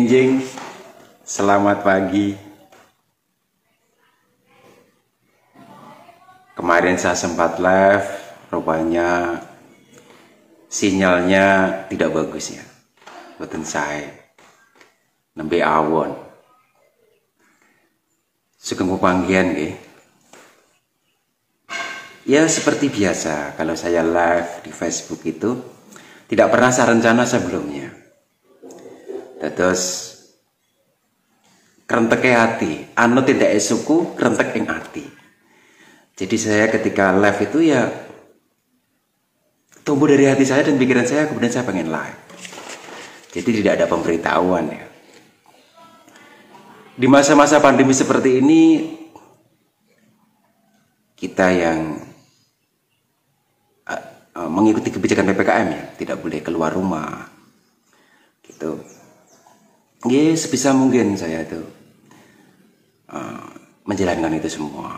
Enjing, selamat pagi. Kemarin saya sempat live, rupanya sinyalnya tidak bagus ya. Betul saya nembe awon. Sugeng panggian nggih. Ya seperti biasa, kalau saya live di Facebook itu tidak pernah saya rencana sebelumnya. Terus kerentek hati, anu tidak esuku kerentek ing hati. Jadi saya ketika live itu ya tumbuh dari hati saya dan pikiran saya, kemudian saya pengen live. Jadi tidak ada pemberitahuan ya. Di masa-masa pandemi seperti ini, kita yang mengikuti kebijakan PPKM ya, tidak boleh keluar rumah gitu. Ya sebisa mungkin saya itu menjalankan itu semua.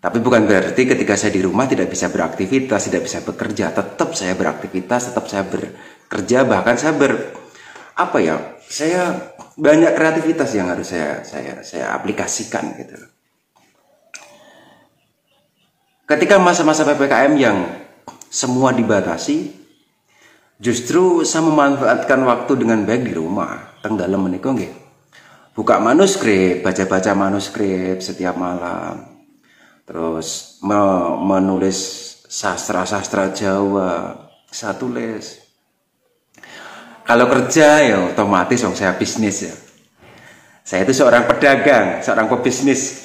Tapi bukan berarti ketika saya di rumah tidak bisa beraktivitas, tidak bisa bekerja. Tetap saya beraktivitas, tetap saya bekerja, bahkan saya saya banyak kreativitas yang harus saya aplikasikan gitu. Ketika masa-masa PPKM yang semua dibatasi, justru saya memanfaatkan waktu dengan baik di rumah. Teng dalem menika nggih. Buka manuskrip, baca-baca manuskrip setiap malam. Terus menulis sastra-sastra Jawa, saya tulis. Kalau kerja ya otomatis saya bisnis ya. Saya itu seorang pedagang, seorang pebisnis.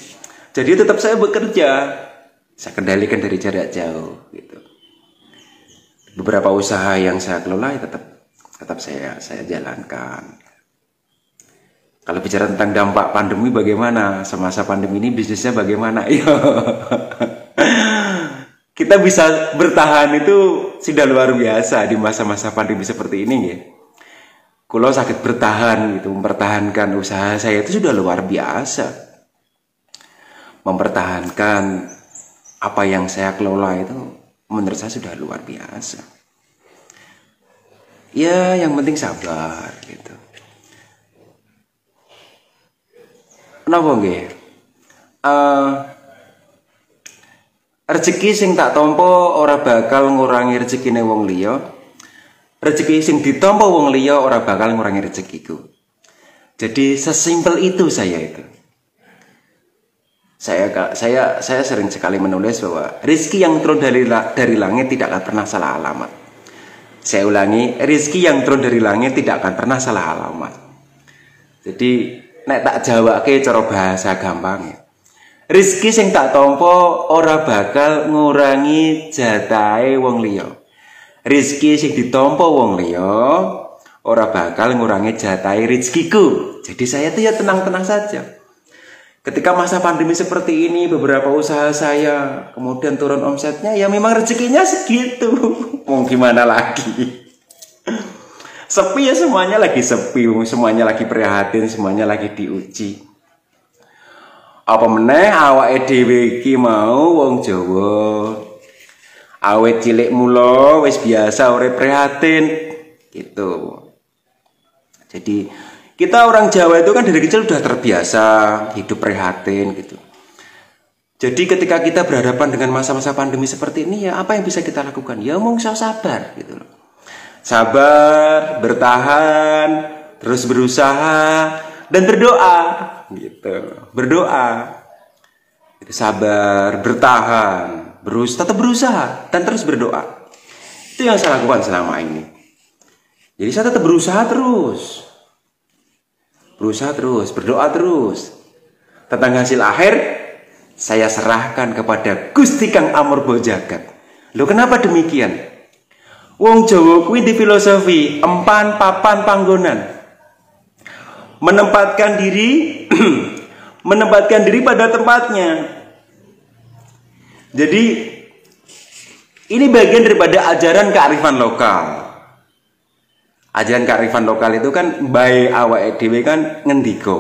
Jadi tetap saya bekerja. Saya kendalikan dari jarak jauh gitu. Beberapa usaha yang saya kelola ya tetap saya jalankan. Kalau bicara tentang dampak pandemi bagaimana? Semasa pandemi ini bisnisnya bagaimana? Kita bisa bertahan itu sudah luar biasa di masa-masa pandemi seperti ini ya. Kalau sakit bertahan gitu, mempertahankan usaha saya itu sudah luar biasa. Mempertahankan apa yang saya kelola itu menurut saya sudah luar biasa. Ya, yang penting sabar gitu. Kenapa nggih? Rezeki sing tak tampa ora bakal ngurangi rezekine wong liya. Rezeki sing ditampa wong liya ora bakal ngurangi rezekiku. Jadi sesimpel itu saya itu. Saya sering sekali menulis bahwa rezeki yang turun dari langit tidak akan pernah salah alamat. Saya ulangi, rezeki yang turun dari langit tidak akan pernah salah alamat. Jadi nek tak jawabke cara bahasa gampang ya. Rezeki sing tak tampa ora bakal ngurangi jatahe wong liya. Rezeki sing ditampa wong liya ora bakal ngurangi jatahe rezekiku. Jadi saya tuh ya tenang-tenang saja. Ketika masa pandemi seperti ini, beberapa usaha saya kemudian turun omsetnya, ya memang rezekinya segitu. Mau gimana lagi? Sepi ya, semuanya lagi sepi, semuanya lagi prihatin, semuanya lagi diuji. Apa meneh awake dhewe iki mau wong Jawa. Awet cilik mula wis biasa urip prihatin gitu. Jadi kita orang Jawa itu kan dari kecil sudah terbiasa hidup prihatin gitu. Jadi ketika kita berhadapan dengan masa-masa pandemi seperti ini, ya apa yang bisa kita lakukan? Ya mau sabar gitu loh. Sabar, bertahan, terus berusaha dan berdoa gitu. Berdoa. Itu sabar, bertahan, tetap berusaha dan terus berdoa. Itu yang saya lakukan selama ini. Jadi saya tetap berusaha terus. Berusaha terus, berdoa terus. Tentang hasil akhir saya serahkan kepada Gusti Kang Amurba Jagat. Loh kenapa demikian? Wong Jawa kuwi di filosofi empan papan panggonan. Menempatkan diri pada tempatnya. Jadi ini bagian daripada ajaran kearifan lokal. Ajaran kearifan lokal itu kan bae awake dhewe kan ngendika.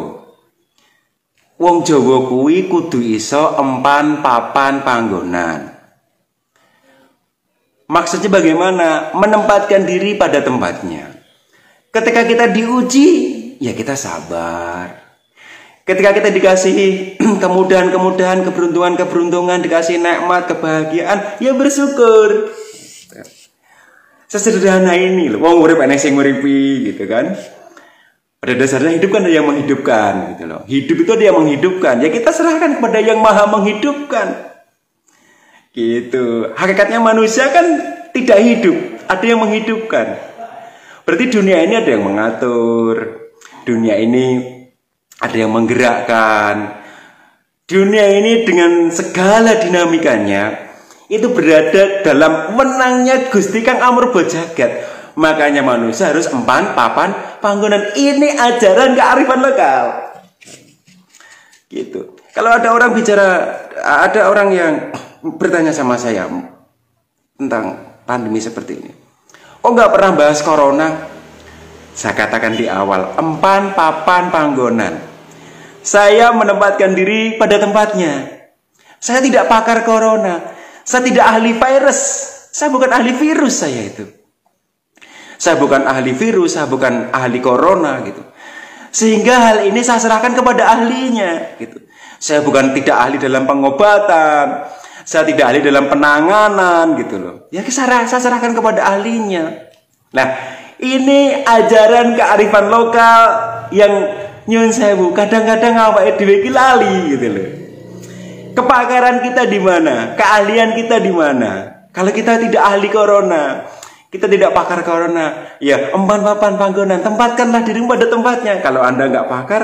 Wong Jawa kuwi kudu iso empan papan panggonan. Maksudnya bagaimana? Menempatkan diri pada tempatnya. Ketika kita diuji, ya kita sabar. Ketika kita dikasih kemudahan-kemudahan, keberuntungan-keberuntungan, dikasih nikmat, kebahagiaan, ya bersyukur. Sesederhana ini loh. Wong urip enek sing nguripi gitu kan. Pada dasarnya hidup kan ada yang menghidupkan gitu loh. Hidup itu ada yang menghidupkan. Ya kita serahkan kepada yang maha menghidupkan. Gitu. Hakikatnya manusia kan tidak hidup, ada yang menghidupkan. Berarti dunia ini ada yang mengatur. Dunia ini ada yang menggerakkan. Dunia ini dengan segala dinamikanya itu berada dalam menangnya Gusti Kang Amurba Jagat. Makanya manusia harus empan, papan, panggonan. Ini ajaran kearifan lokal. Gitu. Kalau ada orang bicara, ada orang yang bertanya sama saya tentang pandemi seperti ini. Oh, nggak pernah bahas corona? Saya katakan di awal, empan, papan, panggonan. Saya menempatkan diri pada tempatnya. Saya tidak pakar corona. Saya tidak ahli virus. Saya bukan ahli virus saya itu. Saya bukan ahli virus, saya bukan ahli corona gitu. Sehingga hal ini saya serahkan kepada ahlinya gitu. Saya bukan tidak ahli dalam pengobatan. Saya tidak ahli dalam penanganan gitu loh. Ya saya serahkan kepada ahlinya. Nah, ini ajaran kearifan lokal yang nyun sewu, kadang-kadang awake dhewe iki lali gitu loh. Kepakaran kita di mana? Keahlian kita di mana? Kalau kita tidak ahli corona, kita tidak pakar corona, ya empan papan panggonan, tempatkanlah dirimu pada tempatnya. Kalau Anda nggak pakar,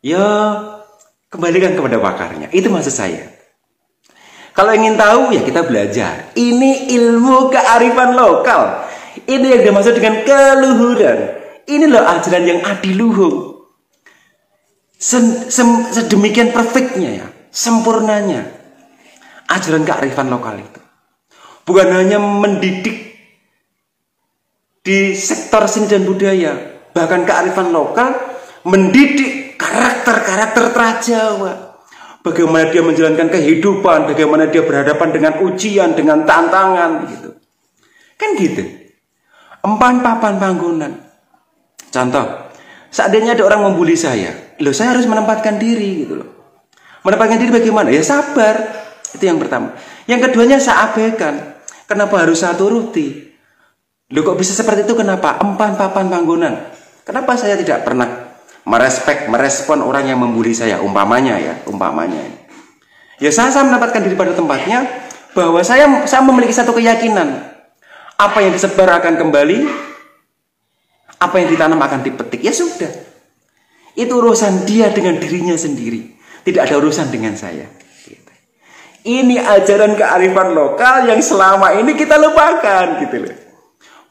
ya kembalikan kepada pakarnya. Itu maksud saya. Kalau ingin tahu, ya kita belajar. Ini ilmu kearifan lokal. Ini yang dimaksud dengan keluhuran. Ini loh ajaran yang adiluhung. Sedemikian perfectnya ya, sempurnanya ajaran kearifan lokal itu. Bukan hanya mendidik di sektor seni dan budaya, bahkan kearifan lokal mendidik karakter-karakter Trajawa. Bagaimana dia menjalankan kehidupan, bagaimana dia berhadapan dengan ujian, dengan tantangan gitu. Kan gitu. Empan papan panggonan. Contoh, seandainya ada orang membuli saya, loh saya harus menempatkan diri gitu loh. Menempatkan diri bagaimana? Ya sabar. Itu yang pertama. Yang keduanya saya abaikan. Kenapa harus saya turuti? Loh kok bisa seperti itu? Kenapa? Empan papan panggonan. Kenapa saya tidak pernah merespon orang yang membuli saya? Umpamanya ya, umpamanya. Ya saya menempatkan diri pada tempatnya bahwa saya memiliki satu keyakinan. Apa yang disebar akan kembali, apa yang ditanam akan dipetik. Ya sudah. Itu urusan dia dengan dirinya sendiri. Tidak ada urusan dengan saya. Ini ajaran kearifan lokal yang selama ini kita lupakan gitu loh.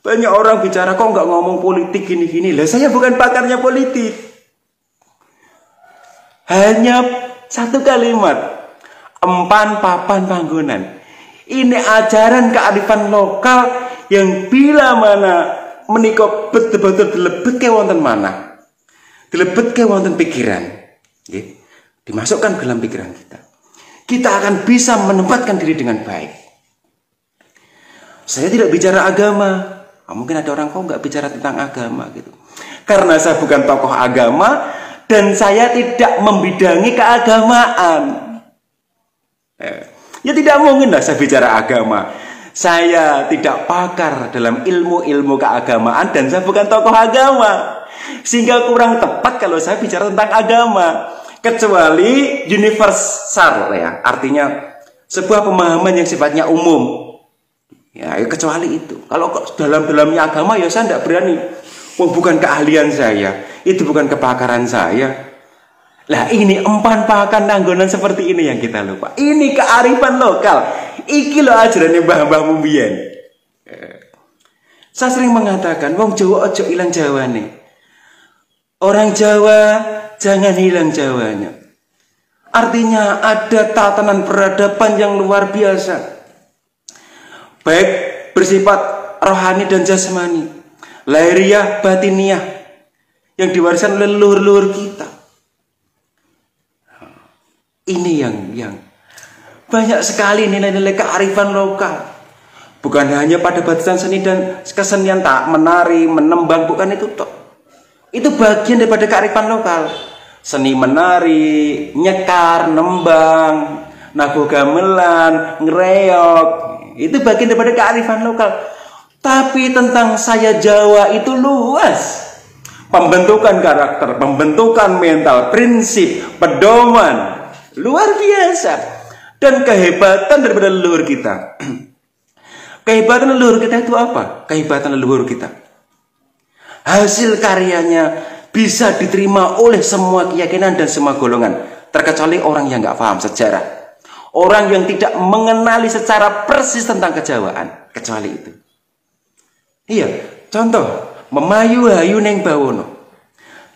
Banyak orang bicara kok nggak ngomong politik gini-gini. Lah saya bukan pakarnya politik. Hanya satu kalimat. Empan papan panggonan. Ini ajaran kearifan lokal yang bila mana menika betul-betul dilebet ke wonten mana. Dilebet ke wonten pikiran. Nggih. Dimasukkan ke dalam pikiran kita. Kita akan bisa menempatkan diri dengan baik. Saya tidak bicara agama. Mungkin ada orang kok nggak bicara tentang agama gitu. Karena saya bukan tokoh agama dan saya tidak membidangi keagamaan. Ya tidak mungkin lah saya bicara agama. Saya tidak pakar dalam ilmu-ilmu keagamaan dan saya bukan tokoh agama. Sehingga kurang tepat kalau saya bicara tentang agama. Kecuali universal ya, artinya sebuah pemahaman yang sifatnya umum. Ya, kecuali itu. Kalau dalam-dalamnya agama ya saya tidak berani. Oh, bukan keahlian saya, itu bukan kepakaran saya. Lah ini empan pakan tanggonan seperti ini yang kita lupa. Ini kearifan lokal. Iki lo ajarannya mbah-mbah mumbiyen. Saya sering mengatakan, wong Jawa ojo ilang Jawane. Orang Jawa jangan hilang Jawanya. Artinya ada tatanan peradaban yang luar biasa. Baik bersifat rohani dan jasmani, lahiriah, batiniah yang diwariskan oleh leluhur-leluhur kita. Ini yang banyak sekali nilai-nilai kearifan lokal. Bukan hanya pada batasan seni dan kesenian tak menari, menembang, bukan itu toh. Itu bagian daripada kearifan lokal. Seni menari, nyekar, nembang, nabuh gamelan, ngereok, itu bagian daripada kearifan lokal. Tapi tentang saya Jawa itu luas. Pembentukan karakter, pembentukan mental, prinsip, pedoman, luar biasa. Dan kehebatan daripada leluhur kita. Kehebatan leluhur kita itu apa? Kehebatan leluhur kita, hasil karyanya bisa diterima oleh semua keyakinan dan semua golongan, terkecuali orang yang nggak paham sejarah, orang yang tidak mengenali secara persis tentang kejawaan, kecuali itu. Iya, contoh memayu hayu neng bawono,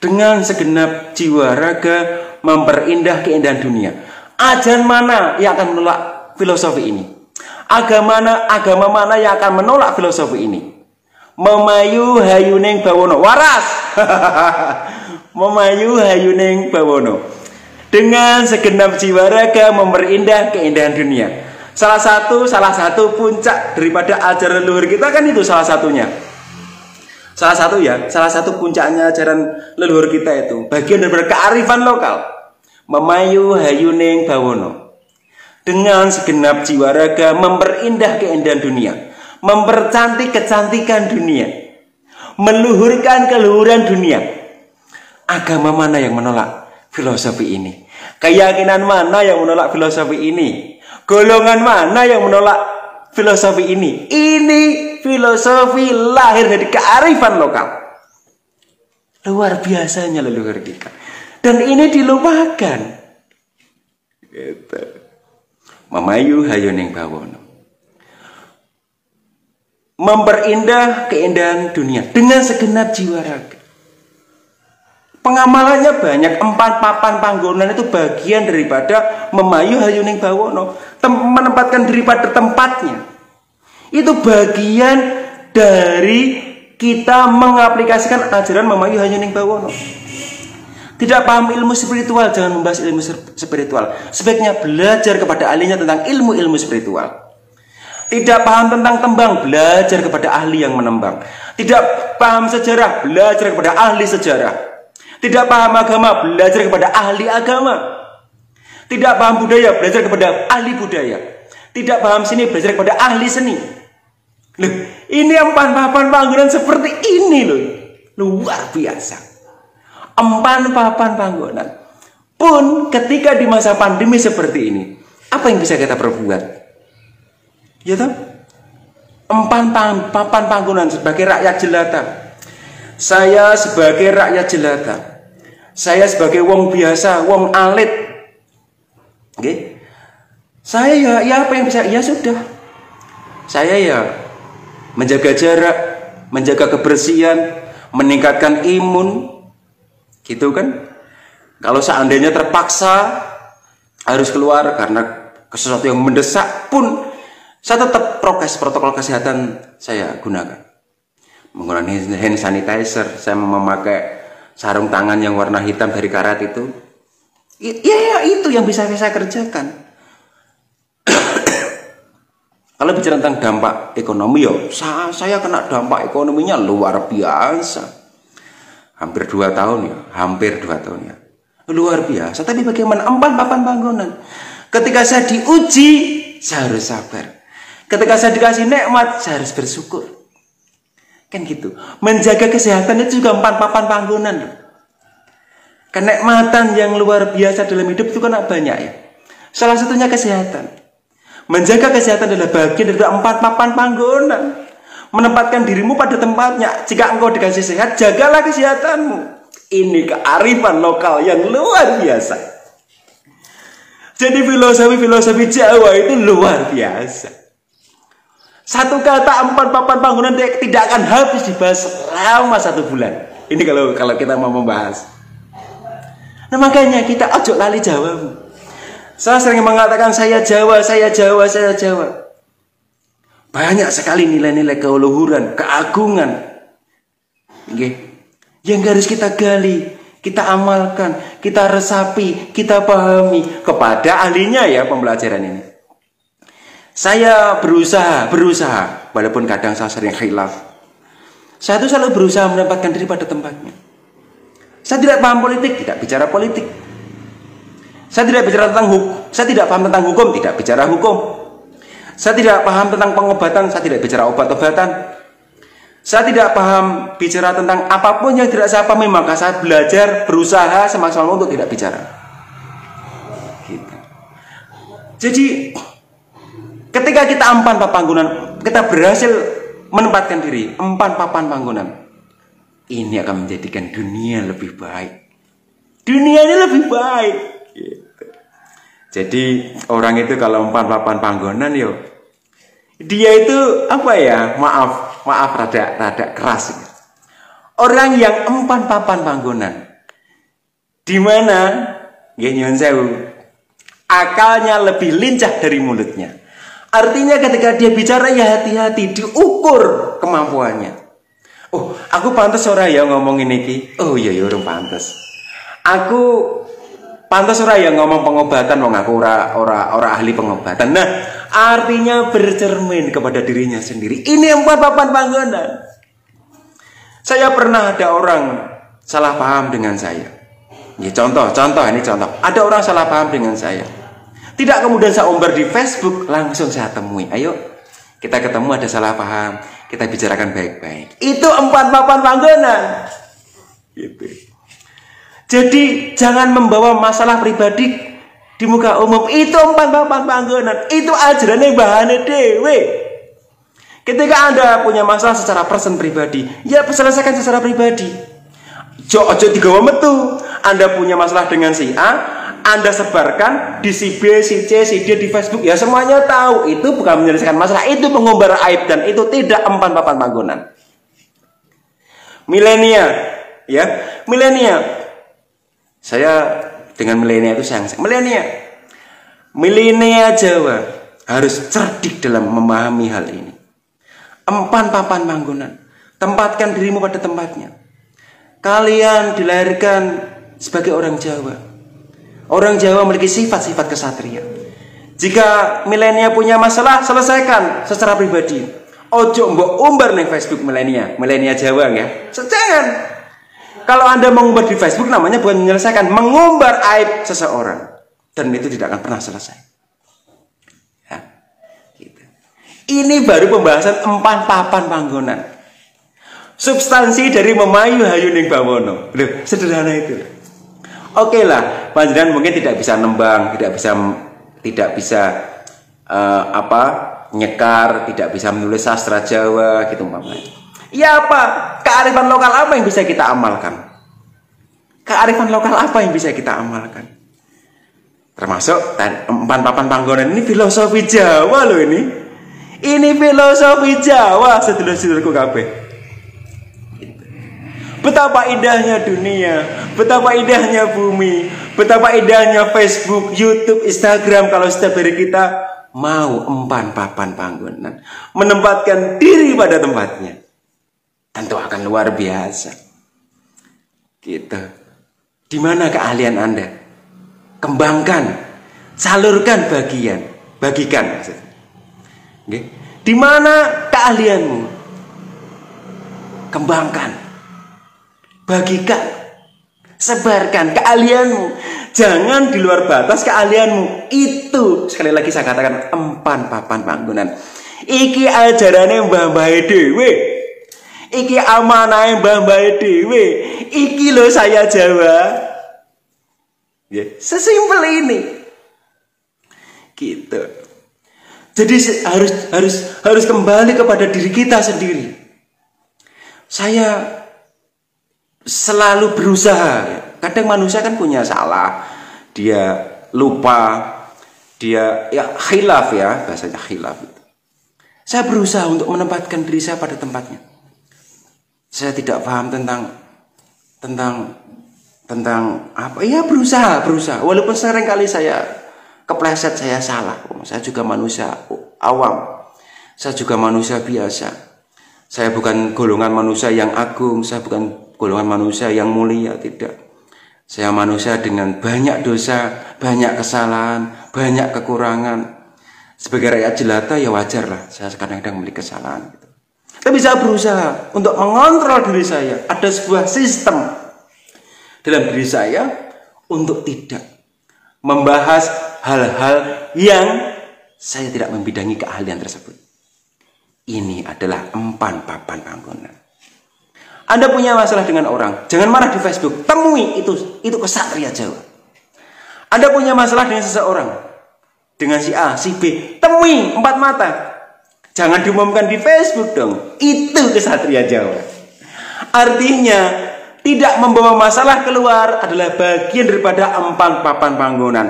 dengan segenap jiwa raga memperindah keindahan dunia. Ajaran mana yang akan menolak filosofi ini? Agama mana yang akan menolak filosofi ini? Memayu hayuning bawono, waras. Memayu hayuning bawono, dengan segenap jiwa raga memperindah keindahan dunia. Salah satu puncak daripada ajaran leluhur kita kan itu salah satunya. Salah satu puncaknya ajaran leluhur kita itu bagian daripada kearifan lokal. Memayu hayuning bawono, dengan segenap jiwa raga memperindah keindahan dunia, mempercantik kecantikan dunia, meluhurkan keluhuran dunia. Agama mana yang menolak filosofi ini? Keyakinan mana yang menolak filosofi ini? Golongan mana yang menolak filosofi ini? Ini filosofi lahir dari kearifan lokal. Luar biasanya leluhur kita. Dan ini dilupakan. Gitu. Memayu hayuning bawono, memperindah keindahan dunia dengan segenap jiwa raga. Pengamalannya banyak. 4 papan panggonan itu bagian daripada memayu hayuning bawono, menempatkan diri pada tempatnya. Itu bagian dari kita mengaplikasikan ajaran memayu hayuning bawono. Tidak paham ilmu spiritual, jangan membahas ilmu spiritual. Sebaiknya belajar kepada ahlinya tentang ilmu-ilmu spiritual. Tidak paham tentang tembang, belajar kepada ahli yang menembang. Tidak paham sejarah, belajar kepada ahli sejarah. Tidak paham agama, belajar kepada ahli agama. Tidak paham budaya, belajar kepada ahli budaya. Tidak paham seni, belajar kepada ahli seni. Loh, ini 4 papan panggonan seperti ini loh. Luar biasa. 4 papan panggonan. Pun ketika di masa pandemi seperti ini, apa yang bisa kita perbuat? Ya toh? 4 papan panggonan sebagai rakyat jelata. Saya sebagai rakyat jelata. Saya sebagai wong biasa, wong alit. Oke? Saya ya apa yang bisa? Ya sudah. Saya ya menjaga jarak, menjaga kebersihan, meningkatkan imun. Gitu kan? Kalau seandainya terpaksa harus keluar karena sesuatu yang mendesak pun, saya tetap protokol kesehatan saya gunakan. Menggunakan hand sanitizer, saya memakai sarung tangan yang warna hitam dari karat itu. Ya itu yang bisa saya kerjakan. Kalau bicara tentang dampak ekonomi, saya kena dampak ekonominya luar biasa. Hampir 2 tahun ya. Luar biasa. Tapi bagaimana 4 papan panggonan? Ketika saya diuji, saya harus sabar. Ketika saya dikasih nikmat, saya harus bersyukur. Kan gitu. Menjaga kesehatan itu juga 4 papan panggonan. Kenikmatan yang luar biasa dalam hidup itu kan banyak ya. Salah satunya kesehatan. Menjaga kesehatan adalah bagian dari 4 papan panggonan. Menempatkan dirimu pada tempatnya. Jika engkau dikasih sehat, jagalah kesehatanmu. Ini kearifan lokal yang luar biasa. Jadi filosofi Jawa itu luar biasa. Satu kata 4 papan panggonan tidak akan habis dibahas selama 1 bulan. Ini kalau kita mau membahas. Nah makanya kita ojo lali Jawamu. Saya sering mengatakan saya Jawa. Banyak sekali nilai-nilai keluhuran, keagungan, yang harus kita gali, kita amalkan, kita resapi, kita pahami kepada ahlinya ya pembelajaran ini. Saya berusaha walaupun kadang saya sering khilaf. Saya itu selalu berusaha menempatkan diri pada tempatnya. Saya tidak paham politik, tidak bicara politik. Saya tidak bicara tentang hukum, saya tidak paham tentang hukum, tidak bicara hukum. Saya tidak paham tentang pengobatan, saya tidak bicara obat-obatan. Saya tidak paham bicara tentang apapun yang tidak saya pahami, maka saya belajar, berusaha semaksimal untuk tidak bicara. Gitu. Jadi ketika kita empan panggonan, kita berhasil menempatkan diri empan papan panggonan, ini akan menjadikan dunia lebih baik. Dunia ini lebih baik. Gitu. Jadi orang itu kalau empan papan panggonan, yo, dia itu apa ya? Maaf rada keras. Orang yang empan papan panggonan, di mana nyuwun sewu, akalnya lebih lincah dari mulutnya. Artinya ketika dia bicara ya hati-hati, diukur kemampuannya. Oh, aku pantas ora ya ngomong ini. Oh iya ya urung pantas. Aku pantas ora ya ngomong pengobatan, wong aku ora ahli pengobatan. Nah, artinya bercermin kepada dirinya sendiri. Ini empat papan panggonan. Saya pernah ada orang salah paham dengan saya. Ya, contoh. Ada orang salah paham dengan saya. Tidak kemudian saya umbar di Facebook, langsung saya temui. Ayo, kita ketemu, ada salah paham, kita bicarakan baik-baik. Itu empat papan panggonan. Gitu. Jadi jangan membawa masalah pribadi di muka umum. Itu empat papan panggonan. Itu ajarannya bahane dewe. Ketika Anda punya masalah secara person pribadi, ya selesaikan secara pribadi. Ojo digawa metu. Anda punya masalah dengan si A, Anda sebarkan di si B, si C, si D di Facebook. Ya semuanya tahu. Itu bukan menyelesaikan masalah, itu mengumbar aib, dan itu tidak empan papan panggonan. Milenial, ya, milenial. Saya dengan milenial itu sayang. Milenial Jawa harus cerdik dalam memahami hal ini. Empan papan panggonan. Tempatkan dirimu pada tempatnya. Kalian dilahirkan sebagai orang Jawa. Orang Jawa memiliki sifat-sifat kesatria. Jika milenial punya masalah, selesaikan secara pribadi. Ojo mbok umbar nih Facebook milenial Jawa ya. Jangan. Kalau Anda mengumbar di Facebook, namanya bukan menyelesaikan, mengumbar aib seseorang, dan itu tidak akan pernah selesai. Ya, gitu. Ini baru pembahasan empan papan panggonan. Substansi dari memayu hayuning bawono. Loh, sederhana itu. Oke lah, panjenengan mungkin tidak bisa nembang, tidak bisa nyekar, tidak bisa menulis sastra Jawa gitu umpamanya. Ya apa? Kearifan lokal apa yang bisa kita amalkan? Kearifan lokal apa yang bisa kita amalkan? Termasuk empan papan panggonan ini filosofi Jawa loh ini. Ini filosofi Jawa, sedulur-sedulurku kabeh. Betapa indahnya dunia, betapa indahnya bumi, betapa indahnya Facebook, YouTube, Instagram kalau setiap hari kita mau empan papan panggonan, menempatkan diri pada tempatnya. Tentu akan luar biasa. Gitu. Di mana keahlian Anda? Kembangkan, salurkan bagikan maksudnya. Okay. Di mana keahlianmu? Kembangkan, bagikan, sebarkan keahlianmu. Jangan di luar batas keahlianmu. Itu sekali lagi saya katakan empan papan panggonan. Iki ajarane mbah-mbah dhewe. Iki amanahe mbah-mbah dhewe. Iki lho saya Jawa. Ya, sesimpel ini. Gitu. Jadi harus kembali kepada diri kita sendiri. Saya selalu berusaha. Kadang manusia kan punya salah. Dia lupa. Dia ya khilaf ya, bahasanya khilaf. Saya berusaha untuk menempatkan diri saya pada tempatnya. Saya tidak paham tentang apa? Ya berusaha. Walaupun sering kali saya kepleset, saya salah. Saya juga manusia awam. Saya juga manusia biasa. Saya bukan golongan manusia yang agung. Saya bukan golongan manusia yang mulia. Tidak. Saya manusia dengan banyak dosa, banyak kesalahan, banyak kekurangan. Sebagai rakyat jelata ya wajar lah, saya kadang-kadang memiliki kesalahan gitu. Tapi saya berusaha untuk mengontrol diri saya. Ada sebuah sistem dalam diri saya untuk tidak membahas hal-hal yang saya tidak membidangi keahlian tersebut. Ini adalah empan papan panggonan. Anda punya masalah dengan orang, jangan marah di Facebook, temui itu kesatria Jawa. Anda punya masalah dengan seseorang, dengan si A, si B, temui empat mata. Jangan diumumkan di Facebook dong. Itu kesatria Jawa. Artinya, tidak membawa masalah keluar adalah bagian daripada empan papan panggonan.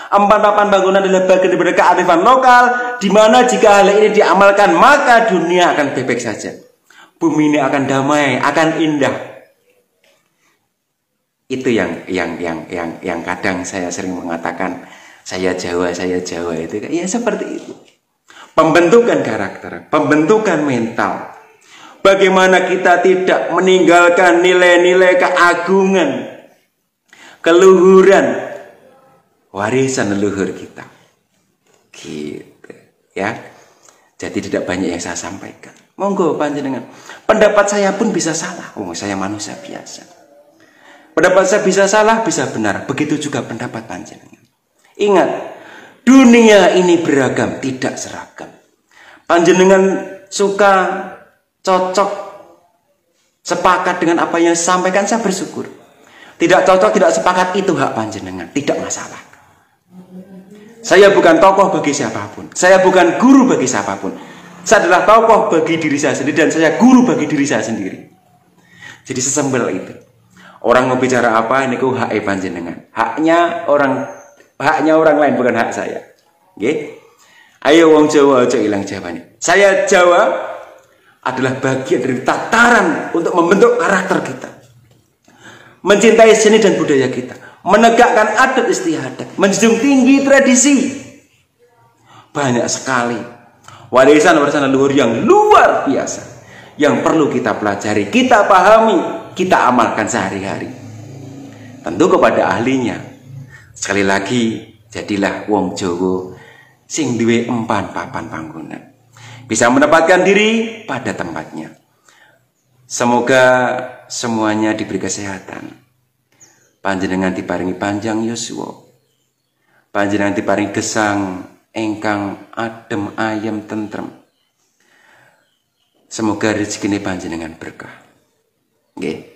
Empan papan bangunan adalah bagian daripada kearifan lokal, di mana jika hal ini diamalkan, maka dunia akan bebek saja. Bumi ini akan damai, akan indah. Itu yang kadang saya sering mengatakan, saya Jawa itu. Ya seperti itu. Pembentukan karakter, pembentukan mental. Bagaimana kita tidak meninggalkan nilai-nilai keagungan, keluhuran, warisan leluhur kita. Gitu ya. Jadi tidak banyak yang saya sampaikan. Monggo panjenengan. Pendapat saya pun bisa salah. Oh, saya manusia biasa. Pendapat saya bisa salah, bisa benar. Begitu juga pendapat panjenengan. Ingat, dunia ini beragam, tidak seragam. Panjenengan suka, cocok, sepakat dengan apa yang saya sampaikan, saya bersyukur. Tidak cocok, tidak sepakat, itu hak panjenengan, tidak masalah. Saya bukan tokoh bagi siapapun. Saya bukan guru bagi siapapun. Saya adalah tokoh bagi diri saya sendiri dan saya guru bagi diri saya sendiri. Jadi sesembel itu. Orang mau bicara apa, ini ku hak panjenengan. Haknya orang lain, bukan hak saya. Oke? Ayo wong Jawa aja ilang Jawane. Saya Jawa adalah bagian dari tataran untuk membentuk karakter kita. Mencintai seni dan budaya kita. Menegakkan adat istiadat, menjunjung tinggi tradisi. Banyak sekali warisan-warisan leluhur yang luar biasa yang perlu kita pelajari, kita pahami, kita amalkan sehari-hari. Tentu kepada ahlinya. Sekali lagi, jadilah wong Jawa sing duwe empan papan panggonan. Bisa menempatkan diri pada tempatnya. Semoga semuanya diberi kesehatan. Panjenengan diparingi panjang yuswa. Panjenengan diparingi gesang engkang adem ayem tentrem. Semoga rezeki ini panjenengan berkah. Nggih.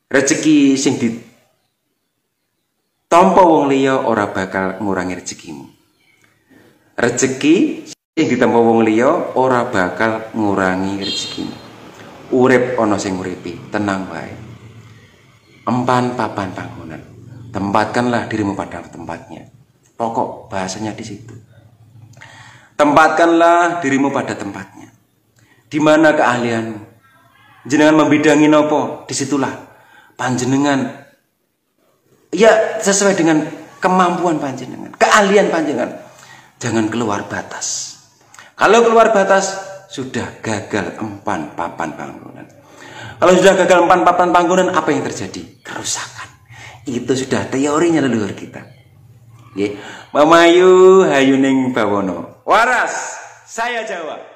Rezeki sing ditampa wong liya ora bakal ngurangi rezekimu. Rezeki sing ditampa wong liya ora bakal ngurangi rezekimu. Urip ana sing uripi, tenang wae. Empan papan panggonan. Tempatkanlah dirimu pada tempatnya. Pokok bahasanya di situ. Tempatkanlah dirimu pada tempatnya. Di mana keahlianmu? Jenengan membidangi nopo? Disitulah panjenengan. Ya sesuai dengan kemampuan panjenengan, keahlian panjenengan. Jangan keluar batas. Kalau keluar batas sudah gagal empan papan panggonan. Kalau sudah gagal empan papan panggonan, apa yang terjadi? Kerusakan. Itu sudah teorinya leluhur kita. Mamayu hayuning bawono. Waras, saya Jawa.